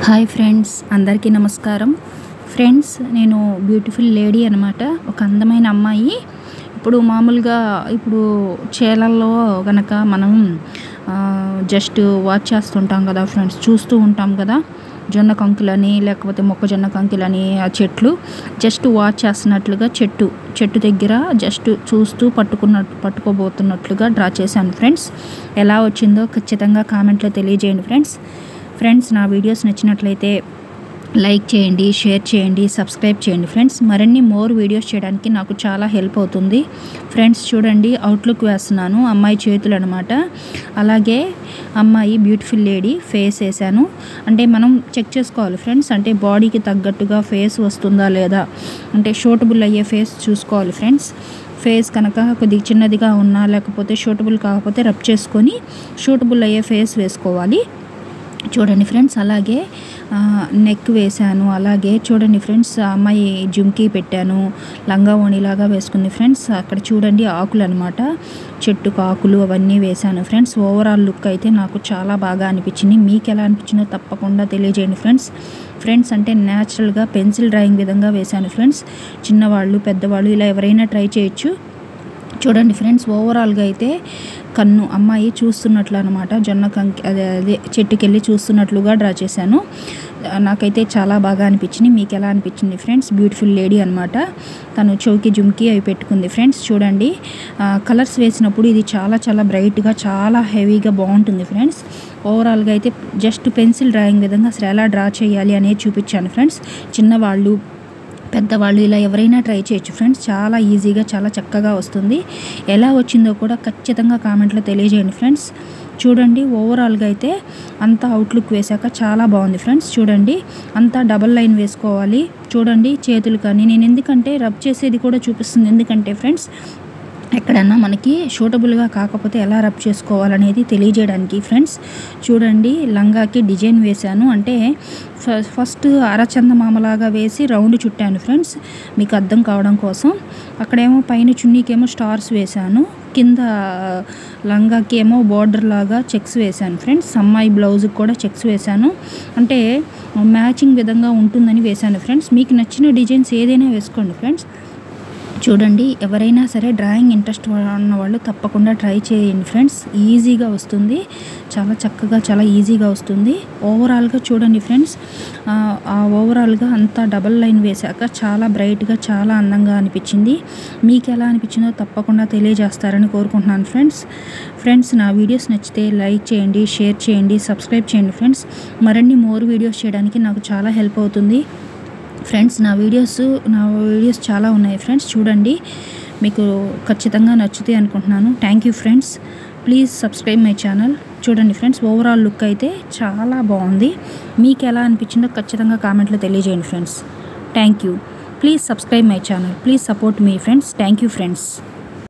Hi friends, అందరికీ నమస్కారం. Friends, నేను బ్యూటిఫుల్ లేడీ అనమాట. ఒక అందమైన అమ్మాయి. మామూలుగా చేలల్లో గనక మనం జస్ట్ వాచ్ చేస్తుంటాం కదా ఫ్రెండ్స్, చూస్తూ ఉంటాం కదా. జొన్న కంకులని లేకపోతే మొక్కజొన్న కంకులని ఆ చెట్లు జస్ట్ వాచ్ చేస్తున్నట్లుగా చెట్టు దగ్గర జస్ట్ చూస్తూ పట్టుకోబోతున్నట్లుగా డ్రా చేశాను ఫ్రెండ్స్. ఎలా వచ్చిందో ఖచ్చితంగా కామెంట్లో తెలియజేయండి ఫ్రెండ్స్. నా వీడియోస్ నచ్చినట్లయితే లైక్ చేయండి, షేర్ చేయండి, సబ్స్క్రైబ్ చేయండి ఫ్రెండ్స్. మరిన్ని మోర్ వీడియోస్ చేయడానికి నాకు చాలా హెల్ప్ అవుతుంది ఫ్రెండ్స్. చూడండి, అవుట్లుక్ వేస్తున్నాను, అమ్మాయి చేతులు అనమాట. అలాగే అమ్మాయి బ్యూటిఫుల్ లేడీ ఫేస్ వేసాను. అంటే మనం చెక్ చేసుకోవాలి ఫ్రెండ్స్, అంటే బాడీకి తగ్గట్టుగా ఫేస్ వస్తుందా లేదా, అంటే షూటబుల్ అయ్యే ఫేస్ చూసుకోవాలి ఫ్రెండ్స్. ఫేస్ కనుక కొద్దిగా చిన్నదిగా ఉన్నా లేకపోతే షూటబుల్ కాకపోతే రబ్ చేసుకొని షూటబుల్ అయ్యే ఫేస్ వేసుకోవాలి. చూడండి ఫ్రెండ్స్, అలాగే నెక్ వేశాను. అలాగే చూడండి ఫ్రెండ్స్, అమ్మాయి జుమ్కీ పెట్టాను, లంగా ఓణిలాగా వేసుకుంది ఫ్రెండ్స్. అక్కడ చూడండి ఆకులు అనమాట, చెట్టుకు ఆకులు అవన్నీ వేశాను ఫ్రెండ్స్. ఓవరాల్ లుక్ అయితే నాకు చాలా బాగా అనిపించింది. మీకు ఎలా అనిపించిందో తప్పకుండా తెలియజేయండి ఫ్రెండ్స్. అంటే న్యాచురల్గా పెన్సిల్ డ్రాయింగ్ విధంగా వేశాను ఫ్రెండ్స్. చిన్నవాళ్ళు పెద్దవాళ్ళు ఇలా ఎవరైనా ట్రై చేయొచ్చు. చూడండి ఫ్రెండ్స్, ఓవరాల్గా అయితే కన్ను అమ్మాయి చూస్తున్నట్లు అనమాట, జొన్న కంకి అదే చెట్టుకెళ్ళి చూస్తున్నట్లుగా డ్రా చేశాను. నాకైతే చాలా బాగా అనిపించింది. మీకు ఎలా అనిపించింది ఫ్రెండ్స్? బ్యూటిఫుల్ లేడీ అనమాట. తను చౌకి జుమ్కి అవి పెట్టుకుంది ఫ్రెండ్స్. చూడండి, కలర్స్ వేసినప్పుడు ఇది చాలా చాలా బ్రైట్గా చాలా హెవీగా బాగుంటుంది ఫ్రెండ్స్. ఓవరాల్గా అయితే జస్ట్ పెన్సిల్ డ్రాయింగ్ విధంగా అసలు ఎలా డ్రా చేయాలి అనేది చూపించాను ఫ్రెండ్స్. చిన్నవాళ్ళు పెద్దవాళ్ళు ఇలా ఎవరైనా ట్రై చేయొచ్చు ఫ్రెండ్స్. చాలా ఈజీగా చాలా చక్కగా వస్తుంది. ఎలా వచ్చిందో కూడా ఖచ్చితంగా కామెంట్లో తెలియజేయండి ఫ్రెండ్స్. చూడండి, ఓవరాల్గా అయితే అంతా అవుట్లుక్ వేశాక చాలా బాగుంది ఫ్రెండ్స్. చూడండి, అంతా డబల్ లైన్ వేసుకోవాలి. చూడండి చేతులు కానీ నేను ఎందుకంటే రబ్ చేసేది కూడా చూపిస్తుంది. ఎందుకంటే ఫ్రెండ్స్, ఎక్కడన్నా మనకి షూటబుల్గా కాకపోతే ఎలా రబ్ చేసుకోవాలనేది తెలియజేయడానికి ఫ్రెండ్స్. చూడండి, లంగాకి డిజైన్ వేశాను. అంటే ఫస్ట్ అరచందమామలాగా వేసి రౌండ్ చుట్టాను ఫ్రెండ్స్, మీకు అర్థం కావడం కోసం. అక్కడేమో పైన చున్నీకేమో స్టార్స్ వేశాను, కింద లంగాకి ఏమో బార్డర్ లాగా చెక్స్ వేశాను ఫ్రెండ్స్. అమ్మాయి బ్లౌజ్కి కూడా చెక్స్ వేశాను. అంటే మ్యాచింగ్ విధంగా ఉంటుందని వేశాను ఫ్రెండ్స్. మీకు నచ్చిన డిజైన్స్ ఏదైనా వేసుకోండి ఫ్రెండ్స్. చూడండి, ఎవరైనా సరే డ్రాయింగ్ ఇంట్రెస్ట్ ఉన్న వాళ్ళు తప్పకుండా ట్రై చేయండి ఫ్రెండ్స్. ఈజీగా వస్తుంది, చాలా చక్కగా చాలా ఈజీగా వస్తుంది. ఓవరాల్గా చూడండి ఫ్రెండ్స్, ఓవరాల్గా అంతా డబల్ లైన్ వేశాక చాలా బ్రైట్గా చాలా అందంగా అనిపించింది. మీకు ఎలా అనిపించిందో తప్పకుండా తెలియజేస్తారని కోరుకుంటున్నాను ఫ్రెండ్స్. నా వీడియోస్ నచ్చితే లైక్ చేయండి, షేర్ చేయండి, సబ్స్క్రైబ్ చేయండి ఫ్రెండ్స్. మరిన్ని మోర్ వీడియోస్ చేయడానికి నాకు చాలా హెల్ప్ అవుతుంది ఫ్రెండ్స్. నా వీడియోస్ చాలా ఉన్నాయి ఫ్రెండ్స్. చూడండి, మీకు ఖచ్చితంగా నచ్చుతాయి అనుకుంటున్నాను. Thank you friends. Please subscribe my channel. చూడండి ఫ్రెండ్స్, ఓవరాల్ లుక్ అయితే చాలా బాగుంది. మీకు ఎలా అనిపించిందో ఖచ్చితంగా కామెంట్లో తెలియజేయండి friends. Thank you. Please subscribe my channel. Please support me friends. Thank you friends.